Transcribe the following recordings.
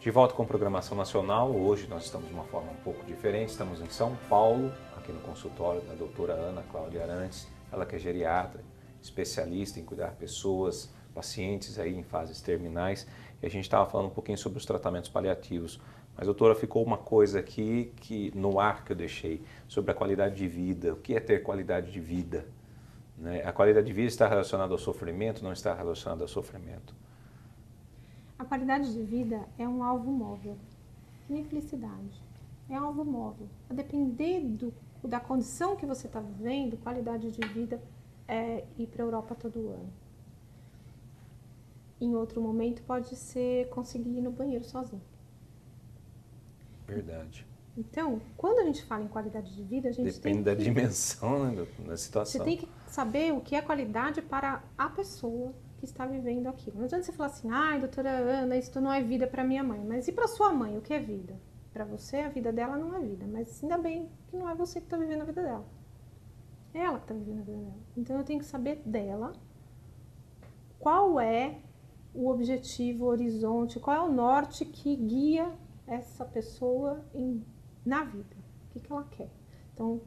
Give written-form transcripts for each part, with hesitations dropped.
De volta com programação nacional, hoje nós estamos de uma forma um pouco diferente, estamos em São Paulo, aqui no consultório da doutora Ana Cláudia Arantes, ela que é geriatra, especialista em cuidar de pessoas, pacientes aí em fases terminais, e a gente estava falando um pouquinho sobre os tratamentos paliativos. Mas, doutora, ficou uma coisa aqui no ar que eu deixei, sobre a qualidade de vida. O que é ter qualidade de vida? Né? A qualidade de vida está relacionada ao sofrimento, não está relacionada ao sofrimento? A qualidade de vida é um alvo móvel, nem felicidade. É um alvo móvel. A depender da condição que você está vivendo, qualidade de vida é ir para a Europa todo ano. Em outro momento pode ser conseguir ir no banheiro sozinho. Verdade. Então, quando a gente fala em qualidade de vida, a gente Depende da dimensão, né, da situação. Você tem que saber o que é qualidade para a pessoa que está vivendo aquilo. Não adianta você falar assim, ai, doutora Ana, isso não é vida para minha mãe. Mas e para sua mãe, o que é vida? Para você, a vida dela não é vida. Mas ainda bem que não é você que está vivendo a vida dela. É ela que está vivendo a vida dela. Então, eu tenho que saber dela qual é o objetivo, o horizonte, qual é o norte que guia essa pessoa na vida. O que ela quer. Então,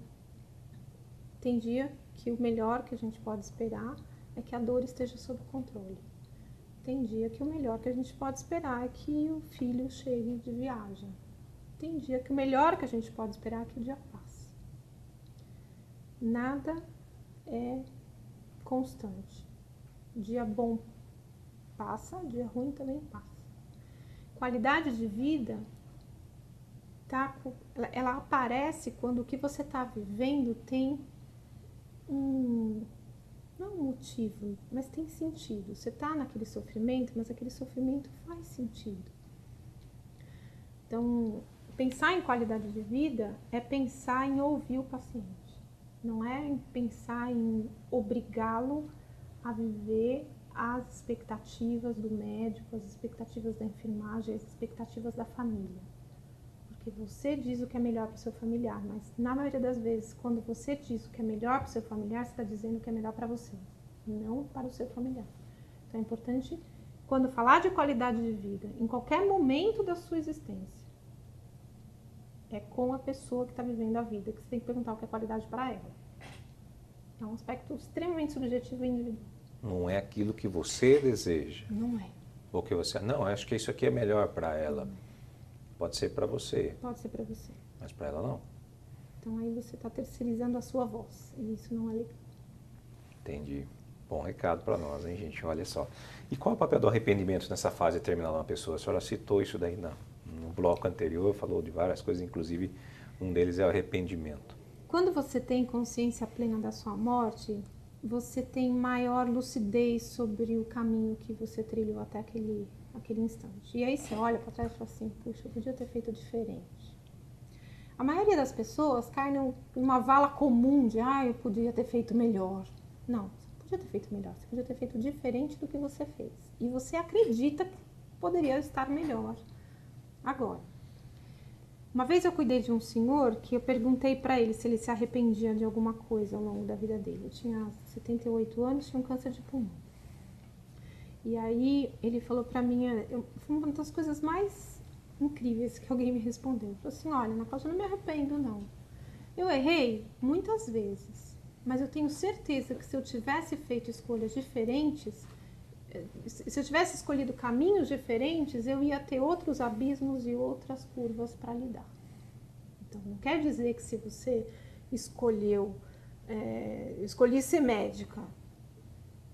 tem dia que o melhor que a gente pode esperar é que a dor esteja sob controle. Tem dia que o melhor que a gente pode esperar é que o filho chegue de viagem. Tem dia que o melhor que a gente pode esperar é que o dia passe. Nada é constante. Dia bom passa, dia ruim também passa. Qualidade de vida ela aparece quando o que você está vivendo tem não um motivo, mas tem sentido. Você está naquele sofrimento, mas aquele sofrimento faz sentido. Então, pensar em qualidade de vida é pensar em ouvir o paciente. Não é pensar em obrigá-lo a viver as expectativas do médico, as expectativas da enfermagem, as expectativas da família. Porque você diz o que é melhor para o seu familiar, mas na maioria das vezes, quando você diz o que é melhor para o seu familiar, você está dizendo o que é melhor para você, não para o seu familiar. Então é importante, quando falar de qualidade de vida, em qualquer momento da sua existência, é com a pessoa que está vivendo a vida, que você tem que perguntar o que é qualidade para ela. É um aspecto extremamente subjetivo e individual. Não é aquilo que você deseja. Não é. Ou que você, não, acho que isso aqui é melhor para ela. Pode ser para você. Pode ser para você. Mas para ela não. Então aí você está terceirizando a sua voz. E isso não é legal. Entendi. Bom recado para nós, hein, gente? Olha só. E qual é o papel do arrependimento nessa fase terminal de uma pessoa? A senhora citou isso daí no bloco anterior, falou de várias coisas, inclusive um deles é o arrependimento. Quando você tem consciência plena da sua morte, você tem maior lucidez sobre o caminho que você trilhou até aquele instante. E aí você olha para trás e fala assim, puxa, eu podia ter feito diferente. A maioria das pessoas cai numa vala comum de, eu podia ter feito melhor. Não, você podia ter feito melhor, você podia ter feito diferente do que você fez. E você acredita que poderia estar melhor agora. Uma vez eu cuidei de um senhor que eu perguntei para ele se ele se arrependia de alguma coisa ao longo da vida dele. Eu tinha 78 anos, tinha um câncer de pulmão. E aí ele falou pra mim, foi uma das coisas mais incríveis que alguém me respondeu. Ele falou assim, olha, Ana Cláudia, eu não me arrependo, não. Eu errei muitas vezes, mas eu tenho certeza que se eu tivesse feito escolhas diferentes, se eu tivesse escolhido caminhos diferentes, eu ia ter outros abismos e outras curvas para lidar. Então, não quer dizer que se você escolhi ser médica,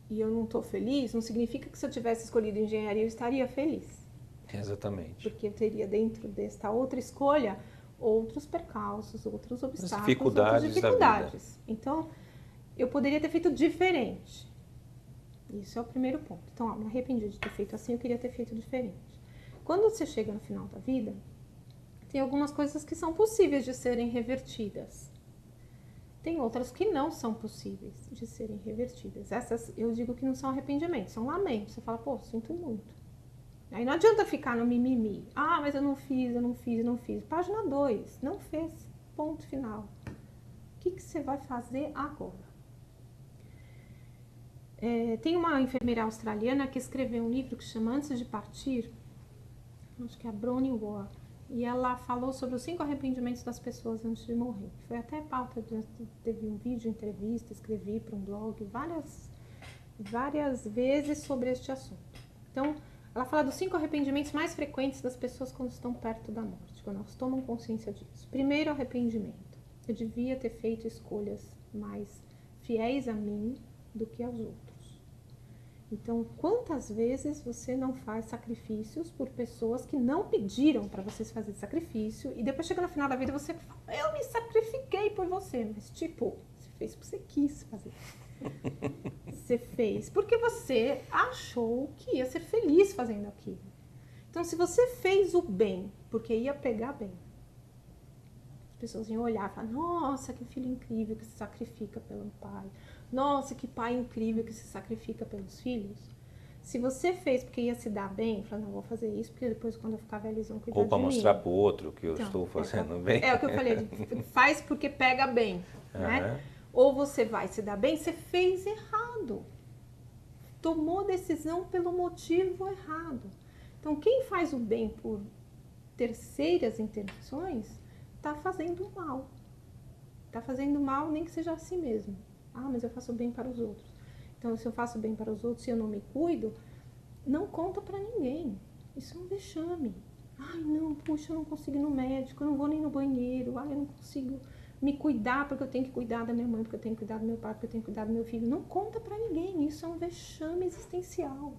e eu não estou feliz, não significa que se eu tivesse escolhido engenharia eu estaria feliz. Exatamente. Porque eu teria dentro desta outra escolha outros percalços, outros obstáculos, dificuldades outras dificuldades. da vida. Então, eu poderia ter feito diferente. Isso é o primeiro ponto. Então, me arrependi de ter feito assim, eu queria ter feito diferente. Quando você chega no final da vida, tem algumas coisas que são possíveis de serem revertidas. Tem outras que não são possíveis de serem revertidas. Essas eu digo que não são arrependimentos, são lamentos. Você fala, pô, sinto muito. Aí não adianta ficar no mimimi. Mas eu não fiz. Página 2, não fez. Ponto final. O que você vai fazer agora? Tem uma enfermeira australiana que escreveu um livro que chama Antes de Partir. acho que é a Bronnie Ware, e ela falou sobre os 5 arrependimentos das pessoas antes de morrer. Foi até pauta, teve um vídeo, entrevista, escrevi para um blog, várias vezes sobre este assunto. Então, ela fala dos 5 arrependimentos mais frequentes das pessoas quando estão perto da morte, quando elas tomam consciência disso. Primeiro, arrependimento. Eu devia ter feito escolhas mais fiéis a mim do que aos outros. Então, quantas vezes você não faz sacrifícios por pessoas que não pediram para vocês fazer sacrifício e depois chega no final da vida você fala, eu me sacrifiquei por você, mas tipo, você fez porque você quis fazer. Você fez porque você achou que ia ser feliz fazendo aquilo. Então, se você fez o bem porque ia pegar bem, as pessoas iam olhar e falar, nossa, que filho incrível que se sacrifica pelo pai. Nossa, que pai incrível que se sacrifica pelos filhos. Se você fez porque ia se dar bem, fala, não, vou fazer isso porque depois quando eu ficar velho eles vão cuidar de mim. Ou para mostrar para o outro que eu estou fazendo bem. É o que eu falei, faz porque pega bem, né? Ou você vai se dar bem, você fez errado. Tomou decisão pelo motivo errado. Então, quem faz o bem por terceiras intenções, está fazendo mal. Está fazendo mal nem que seja a si mesmo. Ah, mas eu faço bem para os outros. Então, se eu faço bem para os outros e eu não me cuido, não conta para ninguém. Isso é um vexame. Ai, não, puxa, eu não consigo ir no médico, eu não vou nem no banheiro. Ai, eu não consigo me cuidar porque eu tenho que cuidar da minha mãe, porque eu tenho que cuidar do meu pai, porque eu tenho que cuidar do meu filho. Não conta para ninguém. Isso é um vexame existencial.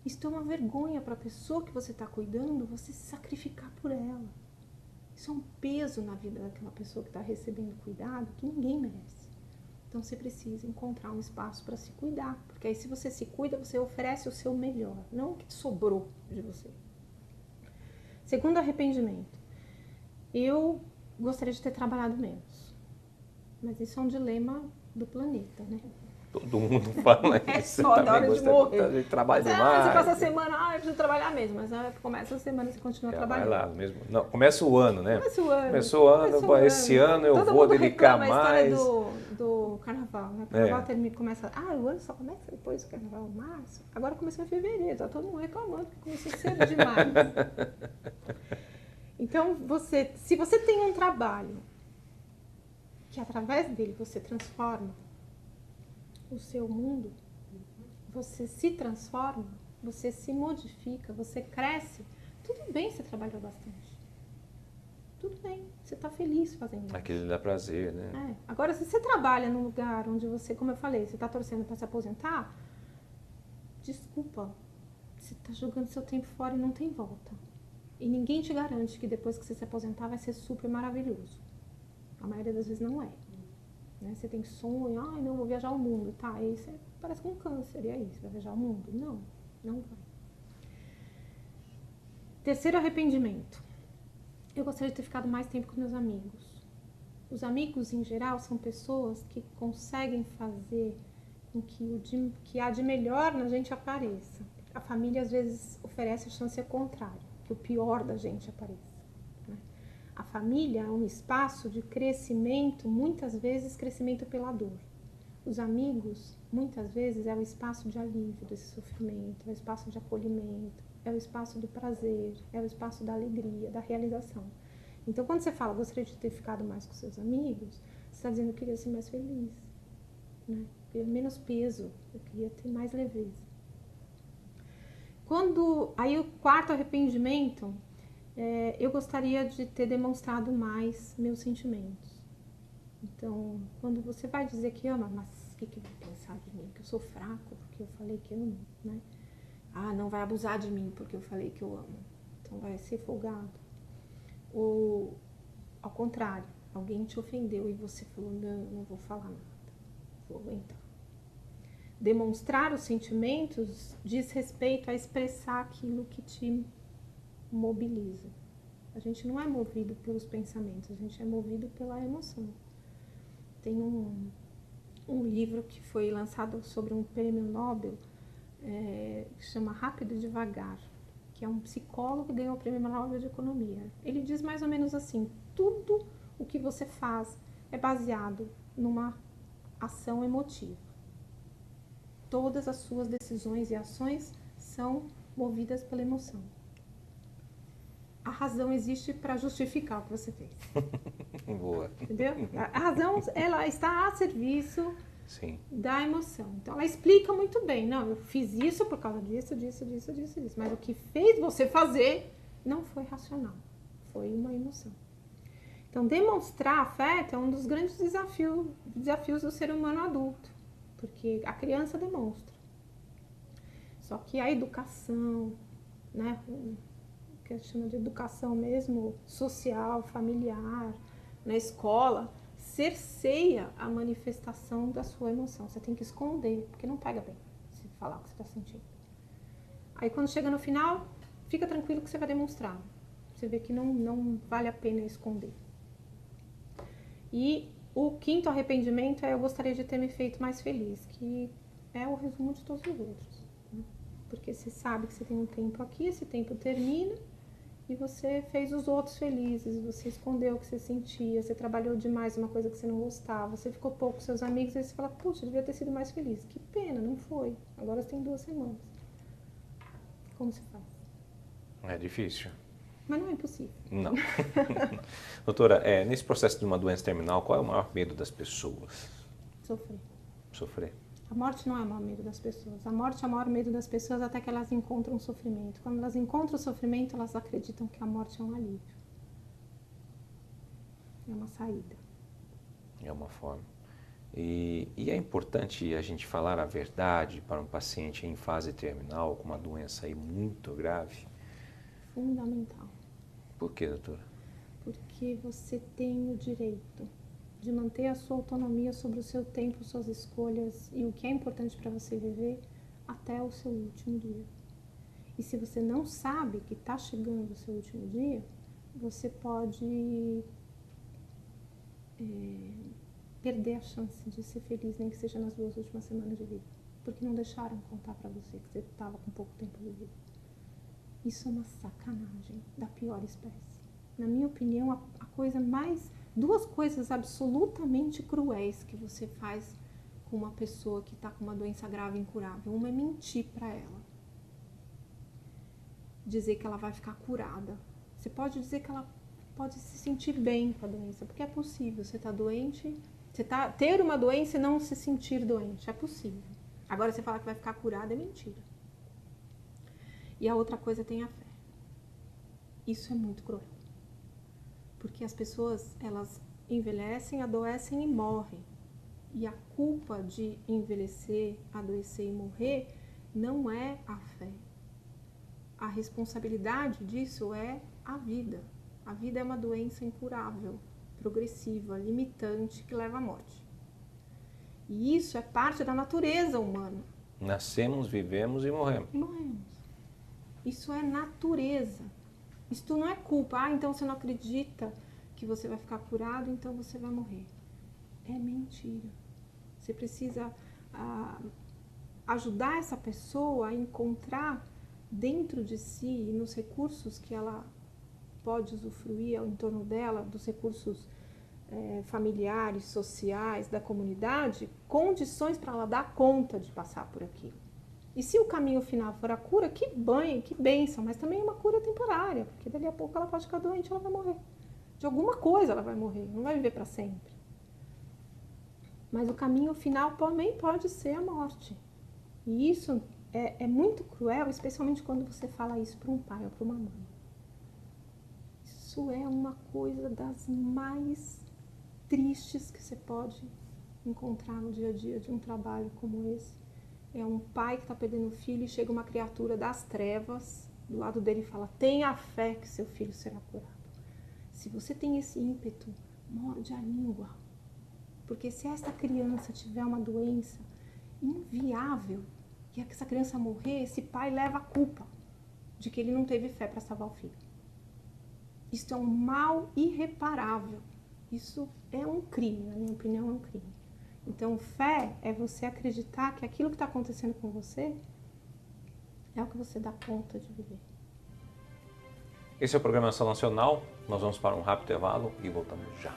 Isso é uma vergonha para a pessoa que você está cuidando, você se sacrificar por ela. Isso é um peso na vida daquela pessoa que está recebendo cuidado que ninguém merece. Então você precisa encontrar um espaço para se cuidar, porque aí se você se cuida, você oferece o seu melhor, não o que sobrou de você. Segundo arrependimento, eu gostaria de ter trabalhado menos, mas isso é um dilema do planeta, né? Todo mundo fala isso. É só da hora de morrer. De trabalho Você demais. passa a semana, eu preciso trabalhar mesmo, mas começa a semana e você continua trabalhando. Vai lá mesmo. Não, começa o ano, né? Começou o ano. Esse ano eu vou dedicar mais. A história do carnaval, né? O carnaval começa, o ano só começa depois do carnaval, março. Agora começou em fevereiro, tá todo mundo reclamando que começou cedo demais. Então, se você tem um trabalho que através dele você transforma o seu mundo, você se transforma, você se modifica, você cresce, tudo bem você trabalhou bastante. Tudo bem, você está feliz fazendo isso. Aquilo dá prazer, né? Agora, se você trabalha num lugar onde você, como eu falei, você está torcendo para se aposentar, desculpa, você está jogando seu tempo fora e não tem volta. E ninguém te garante que depois que você se aposentar vai ser super maravilhoso. A maioria das vezes não é. Né? Você tem sonho, não, vou viajar ao mundo, tá? Aí você parece com um câncer, e aí, você vai viajar ao mundo? Não, não vai. Terceiro arrependimento. Eu gostaria de ter ficado mais tempo com meus amigos. Os amigos, em geral, são pessoas que conseguem fazer com que o que há de melhor na gente apareça. A família, às vezes, oferece a chance contrária, que o pior da gente apareça. A família é um espaço de crescimento, muitas vezes crescimento pela dor. Os amigos, muitas vezes, é o espaço de alívio desse sofrimento, é o espaço de acolhimento, é o espaço do prazer, é o espaço da alegria, da realização. Então, quando você fala, gostaria de ter ficado mais com seus amigos, você está dizendo que eu queria ser mais feliz, né? Eu queria menos peso, eu queria ter mais leveza. Aí o quarto arrependimento, eu gostaria de ter demonstrado mais meus sentimentos. Então, quando você vai dizer que ama, mas o que vai pensar de mim? Que eu sou fraco porque eu falei que amo, né? Não vai abusar de mim porque eu falei que eu amo. Então, vai ser folgado. Ou, ao contrário, alguém te ofendeu e você falou, não vou falar nada, vou aguentar. Demonstrar os sentimentos diz respeito a expressar aquilo que te mobiliza. A gente não é movido pelos pensamentos, a gente é movido pela emoção. Tem um livro que foi lançado sobre um prêmio Nobel, que chama Rápido e Devagar, que é um psicólogo que ganhou o prêmio Nobel de Economia. Ele diz mais ou menos assim, tudo o que você faz é baseado numa ação emotiva. Todas as suas decisões e ações são movidas pela emoção. a razão existe para justificar o que você fez. Boa. Entendeu? A razão, ela está a serviço Sim. da emoção. Então, ela explica muito bem. Não, eu fiz isso por causa disso. Mas o que fez você fazer não foi racional. Foi uma emoção. Então, demonstrar afeto é um dos grandes desafios do ser humano adulto. Porque a criança demonstra. Só que a educação, né, que a gente chama de educação mesmo, social, familiar, na escola, cerceia a manifestação da sua emoção. Você tem que esconder, porque não pega bem se falar o que você está sentindo. Aí quando chega no final, fica tranquilo que você vai demonstrar. Você vê que não vale a pena esconder. E o quinto arrependimento é: eu gostaria de ter me feito mais feliz, que é o resumo de todos os outros. Né? Porque você sabe que você tem um tempo aqui, esse tempo termina, e você fez os outros felizes, você escondeu o que você sentia, você trabalhou demais uma coisa que você não gostava, você ficou pouco com seus amigos, e você fala: puxa, eu devia ter sido mais feliz. Que pena, não foi. Agora você tem 2 semanas. Como se faz? É difícil. Mas não é impossível. Não. Doutora, nesse processo de uma doença terminal, qual é o maior medo das pessoas? Sofrer. Sofrer. A morte não é o maior medo das pessoas. A morte é o maior medo das pessoas até que elas encontram o sofrimento. Quando elas encontram o sofrimento, elas acreditam que a morte é um alívio. É uma saída. É uma forma. E é importante a gente falar a verdade para um paciente em fase terminal, com uma doença aí muito grave? Fundamental. Por quê, doutora? Porque você tem o direito de manter a sua autonomia sobre o seu tempo, suas escolhas e o que é importante para você viver até o seu último dia. E se você não sabe que está chegando o seu último dia, você pode perder a chance de ser feliz, nem que seja nas 2 últimas semanas de vida. Porque não deixaram contar para você que você estava com pouco tempo de vida. Isso é uma sacanagem da pior espécie. Na minha opinião, a coisa mais... 2 coisas absolutamente cruéis que você faz com uma pessoa que está com uma doença grave e incurável. Uma é mentir para ela. Dizer que ela vai ficar curada. Você pode dizer que ela pode se sentir bem com a doença, porque é possível. Você está doente, ter uma doença e não se sentir doente. É possível. Agora, você falar que vai ficar curada é mentira. E a outra coisa tem a fé. Isso é muito cruel. Porque as pessoas, elas envelhecem, adoecem e morrem. E a culpa de envelhecer, adoecer e morrer não é a fé. A responsabilidade disso é a vida. A vida é uma doença incurável, progressiva, limitante, que leva à morte. E isso é parte da natureza humana. Nascemos, vivemos e morremos. Morremos. Isso é natureza. Isso não é culpa. Então você não acredita que você vai ficar curado, então você vai morrer. É mentira. Você precisa ajudar essa pessoa a encontrar dentro de si e nos recursos que ela pode usufruir ao entorno dela, dos recursos familiares, sociais, da comunidade, condições para ela dar conta de passar por aquilo. E se o caminho final for a cura, que bênção, mas também é uma cura temporária, porque dali a pouco ela pode ficar doente, ela vai morrer. De alguma coisa ela vai morrer, não vai viver para sempre. Mas o caminho final também pode ser a morte. E isso é muito cruel, especialmente quando você fala isso para um pai ou para uma mãe. Isso é uma coisa das mais tristes que você pode encontrar no dia a dia de um trabalho como esse. É um pai que está perdendo o filho e chega uma criatura das trevas do lado dele e fala: tenha fé que seu filho será curado. Se você tem esse ímpeto, morde a língua. Porque se essa criança tiver uma doença inviável e essa criança morrer, esse pai leva a culpa de que ele não teve fé para salvar o filho. Isso é um mal irreparável. Isso é um crime, na minha opinião é um crime. Então, fé é você acreditar que aquilo que está acontecendo com você é o que você dá conta de viver. Esse é o Programação Nacional. Nós vamos para um rápido intervalo e voltamos já.